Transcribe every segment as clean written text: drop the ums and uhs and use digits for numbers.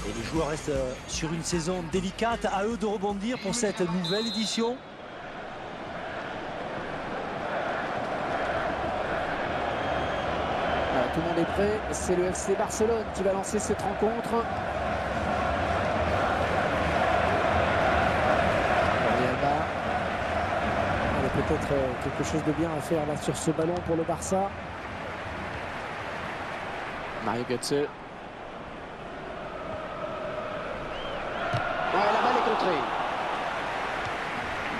Et les joueurs restent sur une saison délicate. À eux de rebondir pour cette nouvelle édition. Voilà, tout le monde est prêt. C'est le FC Barcelone qui va lancer cette rencontre. Il y a peut-être quelque chose de bien à faire là sur ce ballon pour le Barça. Mario Götze. Ouais, la balle est contrée.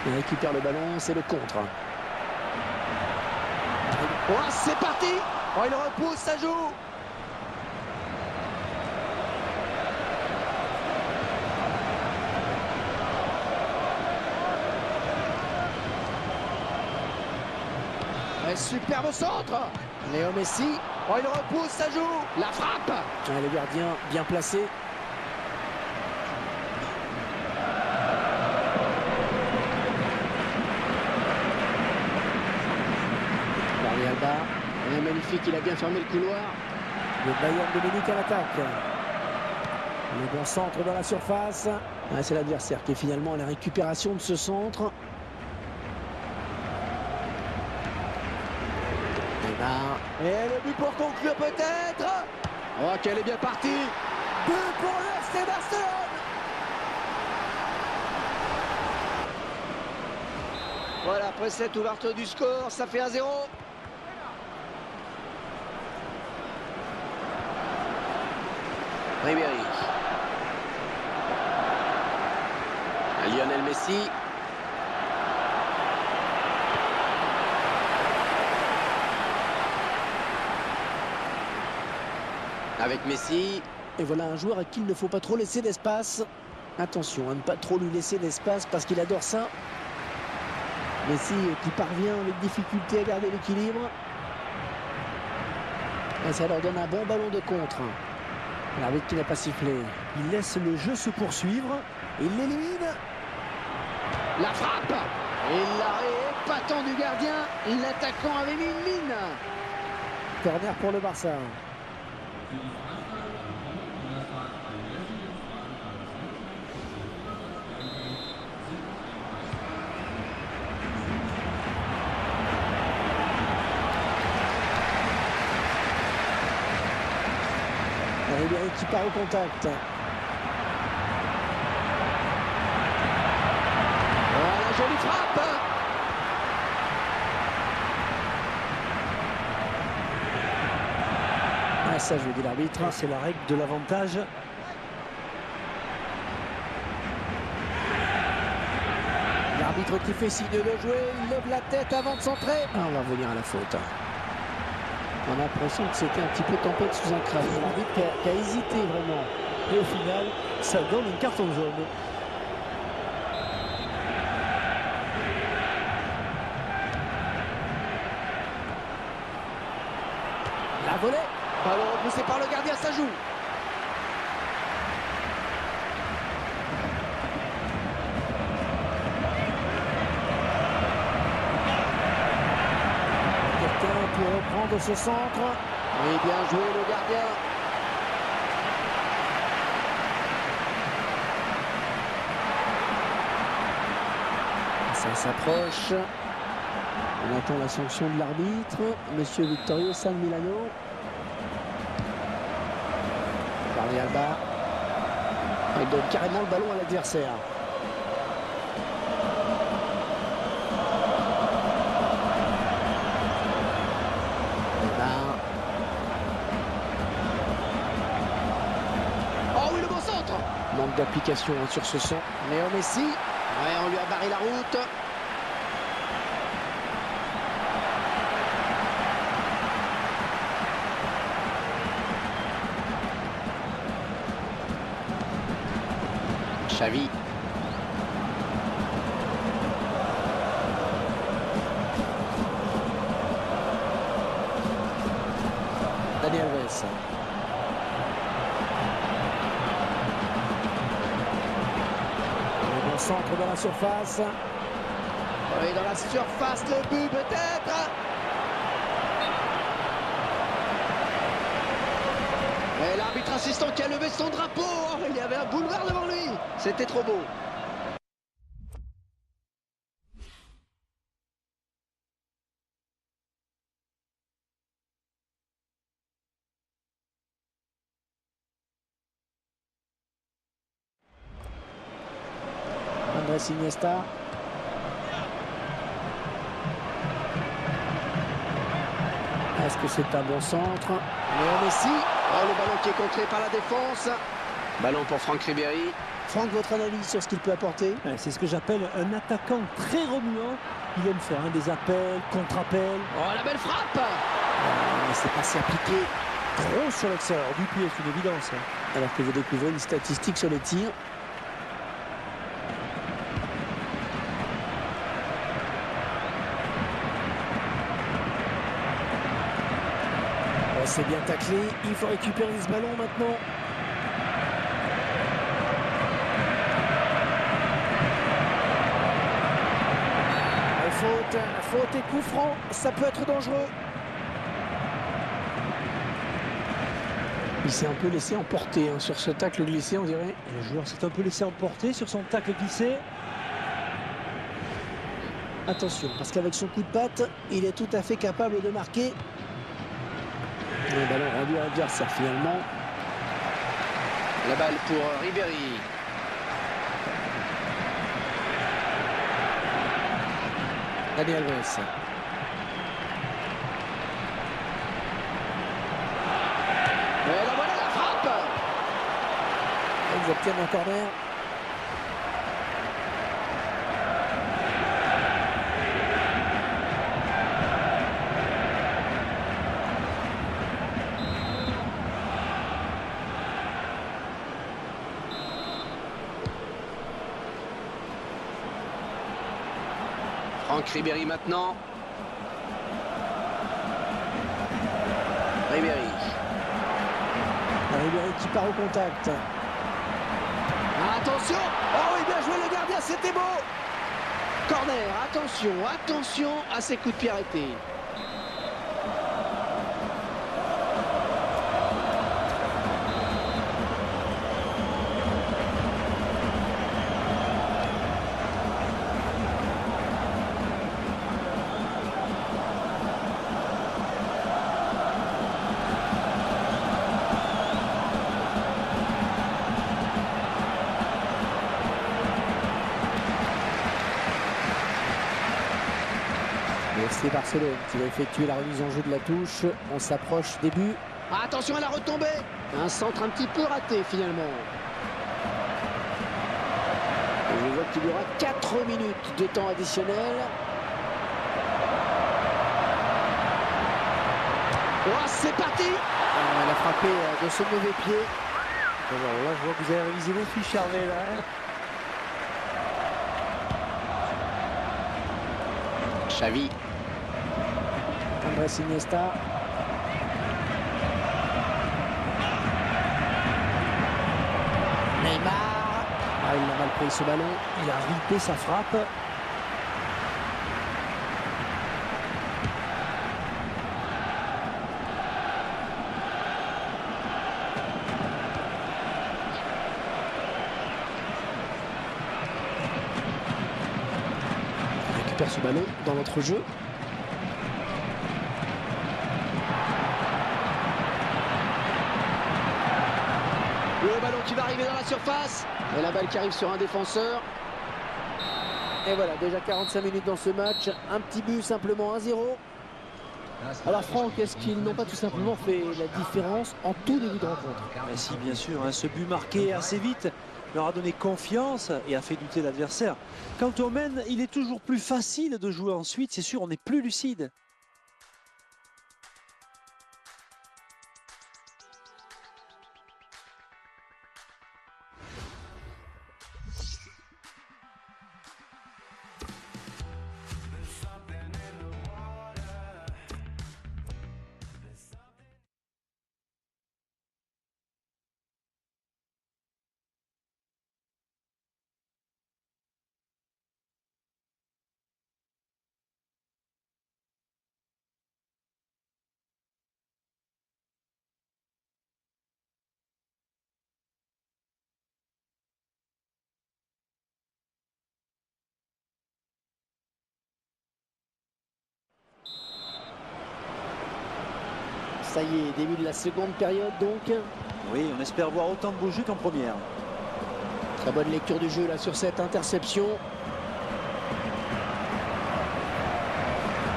Il récupère le ballon, c'est le contre. Oh, c'est parti. Oh, il repousse, ça joue. Ouais, superbe centre. Léo Messi. Oh, il repousse, ça joue. La frappe. Ouais, le gardien bien placé. Jordi Alba. Ouais, magnifique, il a bien fermé le couloir. Le Bayern de Munich à l'attaque. Le bon centre dans la surface. Ouais, c'est l'adversaire qui est finalement à la récupération de ce centre. Et le but pour conclure peut-être. Oh, qu'elle est bien partie. But pour le FC Barcelone. Voilà, après cette ouverture du score, ça fait 1-0. Ribéry. Lionel Messi. Avec Messi. Et voilà un joueur à qui il ne faut pas trop laisser d'espace. Attention à ne pas trop lui laisser d'espace parce qu'il adore ça. Messi qui parvient avec difficulté à garder l'équilibre. Et ça leur donne un bon ballon de contre. L'arbitre qui n'a pas sifflé. Il laisse le jeu se poursuivre. Il l'élimine. La frappe. Et l'arrêt épatant du gardien. L'attaquant avait mis une mine. Corner pour le Barça. Ribéry qui part au contact. Voilà, jolie frappe. Ah, ça joue, dit l'arbitre. C'est la règle de l'avantage. L'arbitre qui fait signe de jouer, il lève la tête avant de centrer. Ah, on va revenir à la faute. On a l'impression que c'était un petit peu tempête sous un crâne. L'arbitre qui a hésité vraiment. Et au final, ça donne une carton jaune. La volée. Ballon repoussé par le gardien, ça joue. Pour reprendre ce centre. Et bien joué le gardien. Ça s'approche. On attend la sanction de l'arbitre. Monsieur Vittorio San Milano. Jordi Alba. Il donne carrément le ballon à l'adversaire. Manque d'application sur ce son. Léo Messi. Ouais, on lui a barré la route. Xavi. Dani Alves. Centre dans la surface. Oui, dans la surface, le but peut-être. Et la l'arbitre assistant qui a levé son drapeau. Oh, il y avait un boulevard devant lui. C'était trop beau. Andrés Iniesta. Est-ce que c'est un bon centre? Léo Messi. Oh, le ballon qui est contré par la défense. Ballon pour Franck Ribéry. Franck, votre analyse sur ce qu'il peut apporter? C'est ce que j'appelle un attaquant très remuant. Il aime faire des appels, contre-appels. Oh, la belle frappe! C'est passé appliqué trop sur l'extérieur du pied, c'est une évidence. Alors que vous découvrez une statistique sur les tirs. C'est bien taclé, il faut récupérer ce ballon maintenant. Faute et coup franc, ça peut être dangereux. Il s'est un peu laissé emporter sur ce tacle glissé, on dirait. Le joueur s'est un peu laissé emporter sur son tacle glissé. Attention, parce qu'avec son coup de patte, il est tout à fait capable de marquer. Le ballon rendu à l'adversaire finalement. La balle pour Ribéry. Dani Alves. Et la voilà la frappe. Ils obtiennent un corner. Franck Ribéry maintenant. Ribéry qui part au contact. Attention! Oh oui, bien joué le gardien, c'était beau! Corner, attention à ces coups de pied arrêtés. C'est Barcelone qui va effectuer la remise en jeu de la touche. On s'approche des buts. Attention à la retombée. Un centre un petit peu raté finalement. Et je vois qu'il y aura 4 minutes de temps additionnel. Oh, c'est parti. Elle a frappé de son mauvais pied. Alors là, je vois que vous avez révisé vos fiches, Hervé, là. Xavi. Andrés Iniesta. Neymar. Il a mal pris ce ballon. Il a ripé sa frappe. Il récupère ce ballon dans notre jeu. Le ballon qui va arriver dans la surface. Et la balle qui arrive sur un défenseur. Et voilà, déjà 45 minutes dans ce match. Un petit but, simplement 1-0. Alors Franck, est-ce qu'ils n'ont pas tout simplement fait la différence en tout début de rencontre? Mais si, bien sûr, ce but marqué assez vite leur a donné confiance et a fait douter l'adversaire. Quand on mène, il est toujours plus facile de jouer ensuite, c'est sûr, on est plus lucide. ça y est, début de la seconde période donc. Oui, on espère voir autant de beaux jeux qu'en première. Très bonne lecture du jeu là sur cette interception.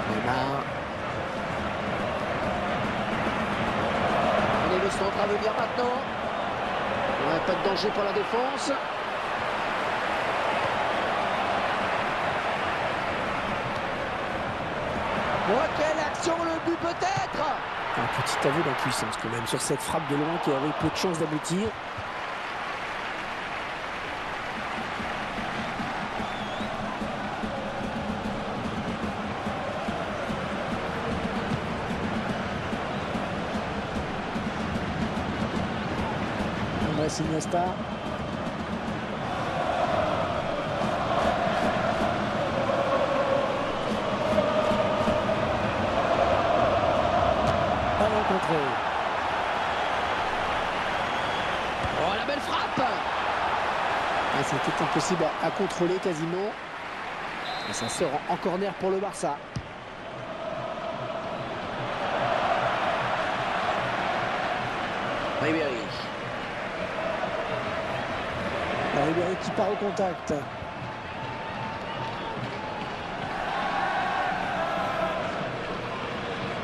Neymar. Allez, le centre à venir maintenant. Ouais, pas de danger pour la défense. Oh, quelle action, le but peut-être. Un petit aveu d'impuissance quand même sur cette frappe de loin qui avait peu de chances d'aboutir. Andrés Iniesta. Contré. Oh, la belle frappe. Ah, c'était impossible à contrôler quasiment. Et ça sort en corner pour le Barça. Ribéry. Ribéry qui part au contact.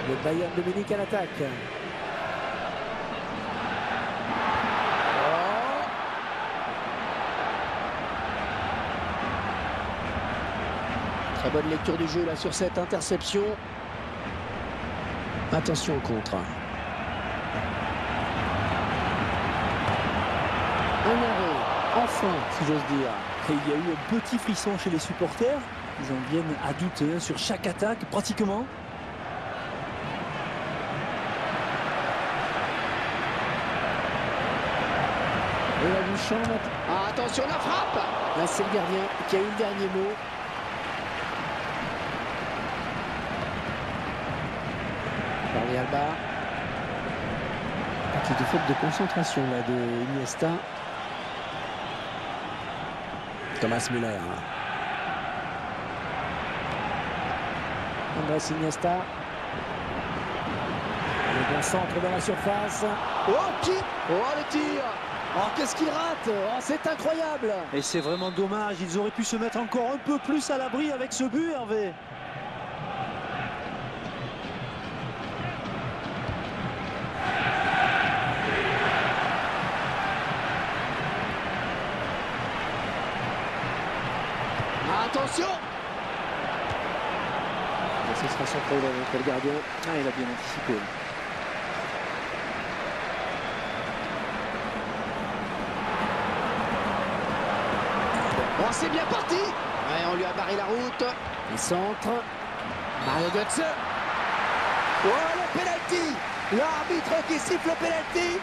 Le Bayern de Munich à l'attaque. Oh. Très bonne lecture du jeu là sur cette interception. Attention au contre. Un arrêt, enfin, si j'ose dire. Et il y a eu un petit frisson chez les supporters. Ils en viennent à douter sur chaque attaque, pratiquement. Et la Duchamp. Ah, attention la frappe. Là c'est le gardien qui a eu le dernier mot. Jordi Alba. Petite faute de concentration là de Iniesta. Thomas Müller. Andrés Iniesta. Le bon centre dans la surface. Oh, qui? Oh, le tir. Oh, qu'est-ce qu'il rate? Oh, c'est incroyable. Et c'est vraiment dommage, ils auraient pu se mettre encore un peu plus à l'abri avec ce but, Hervé. Attention. Et ce sera sans problème entre le gardien. Ah, il a bien anticipé. Oh, c'est bien parti. Ouais, on lui a barré la route. Le centre. Mario Götze. Oh, le penalty. L'arbitre qui siffle le penalty.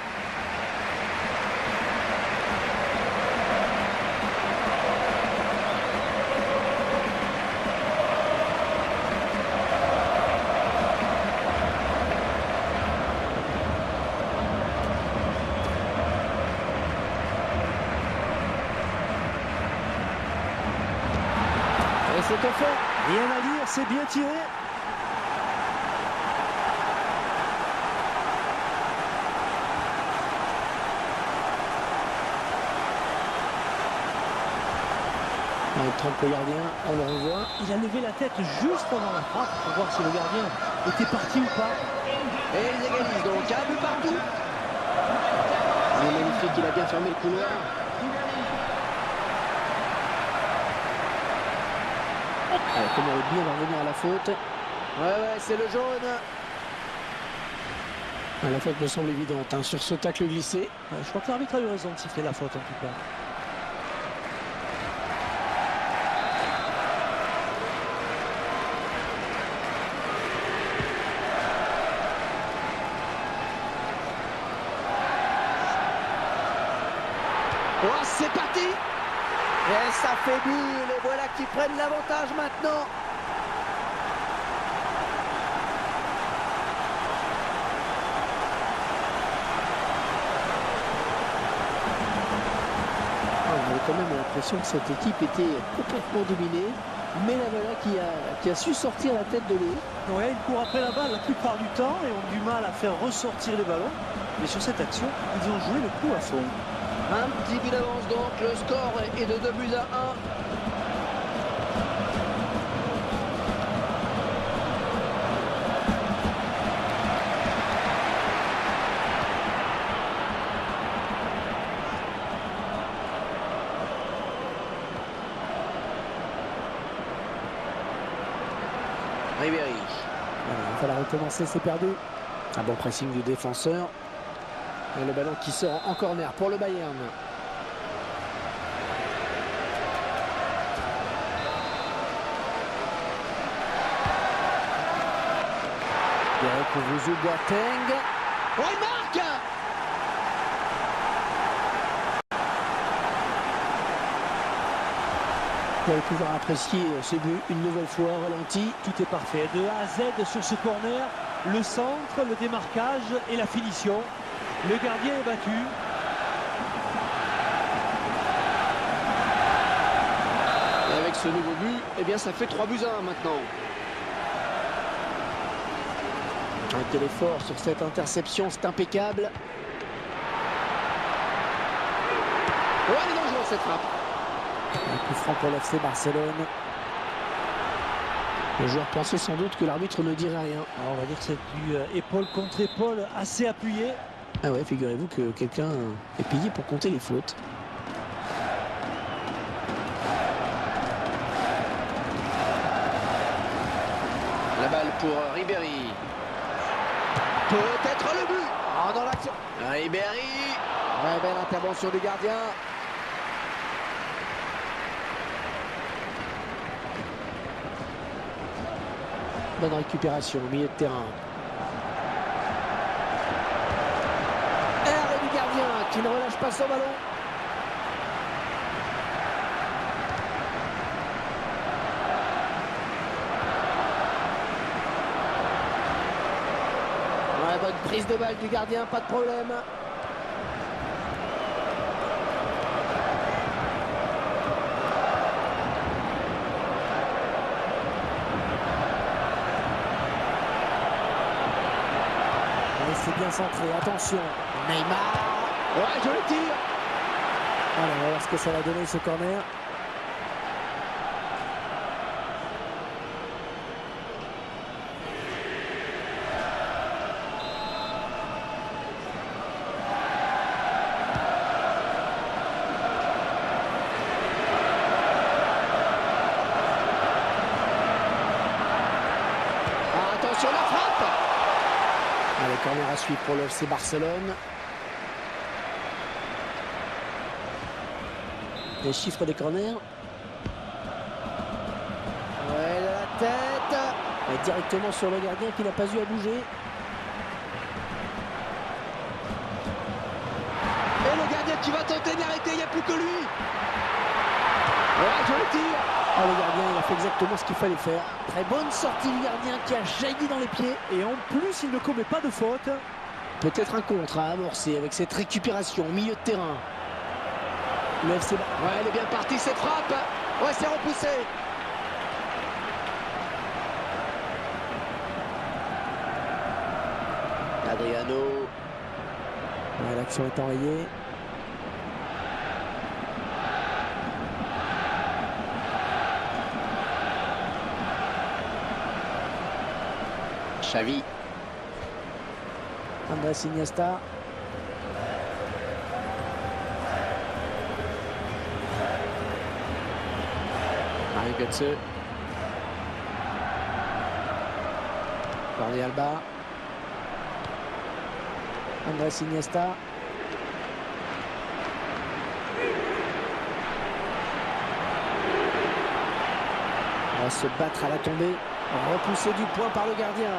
Et c'est au fait. Rien à dire, c'est bien tiré. On trompe le gardien, on le revoit. Il a levé la tête juste pendant la frappe pour voir si le gardien était parti ou pas. Et ils égalisent donc un but partout. Il est magnifique, il a bien fermé le couloir. Comment bien revenir à la faute. Ouais, c'est le jaune. La faute me semble évidente hein, sur ce tacle glissé. Je crois que l'arbitre a eu raison de siffler la faute en tout cas. Oh, c'est parti. Et ça fait but. Les voilà qui prennent l'avantage maintenant. On avait quand même l'impression l'impression que cette équipe était complètement dominée. Mais la voilà qui a su sortir la tête de l'eau. Ouais, ils courent après la balle la plupart du temps et ont du mal à faire ressortir les ballons. Mais sur cette action, ils ont joué le coup à fond. Un petit but d'avance donc, le score est de 2-1. Ribéry. Il va falloir recommencer, c'est perdu. Un bon pressing du défenseur. Et le ballon qui sort en corner pour le Bayern. Derek Ovuzu Boateng. Oh, il marque! Vous avez toujours apprécié ce but une nouvelle fois ralenti. Tout est parfait, de A à Z sur ce corner, le centre, le démarquage et la finition. Le gardien est battu. Et avec ce nouveau but, eh bien ça fait 3-1 maintenant. Quel effort sur cette interception, c'est impeccable. Oh, elle est dangereuse cette frappe. Un coup franc pour l'FC Barcelone. Le joueur pensait sans doute que l'arbitre ne dirait rien. Alors on va dire que c'est du épaule contre épaule assez appuyé. Ah ouais, figurez-vous que quelqu'un est payé pour compter les fautes. La balle pour Ribéry. Peut-être le but. Oh, dans l'action. Ribéry. Ouais, belle intervention du gardien. Bonne récupération au milieu de terrain. Arrêt du gardien qui ne relâche pas son ballon. Ouais, bonne prise de balle du gardien, pas de problème. C'est bien centré, attention. Neymar. Ouais, je le tire. Alors, on va voir ce que ça va donner ce corner. Ah, attention, la frappe. Allez, corner à suivre pour le FC Barcelone. Les chiffres des corners. Ouais, la tête. Et directement sur le gardien qui n'a pas eu à bouger. Et le gardien qui va tenter de l'arrêter, il n'y a plus que lui. Ouais, je le tire. Oh, le gardien, il a fait exactement ce qu'il fallait faire. Très bonne sortie du gardien qui a jailli dans les pieds. Et en plus, il ne commet pas de faute. Peut-être un contre à amorcer avec cette récupération au milieu de terrain. Le FC... Ouais, elle est bien partie cette frappe. Ouais, c'est repoussé. Adriano. Ouais, l'action est enrayée. Xavi. Andrés Iniesta. Mario Götze. Jordi Alba. Andrés Iniesta. On va se battre à la tombée. Repoussé du point par le gardien.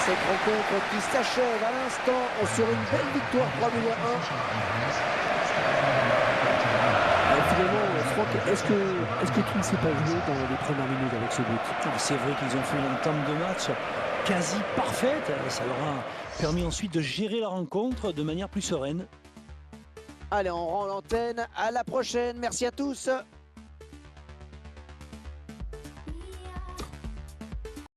Cette rencontre qui s'achève à l'instant sur une belle victoire 3-1. Finalement, Franck, est-ce que tout ne s'est pas joué dans les premières minutes avec ce but? C'est vrai qu'ils ont fait une entame de match quasi parfaite. Ça leur a permis ensuite de gérer la rencontre de manière plus sereine. Allez, on rend l'antenne. À la prochaine. Merci à tous.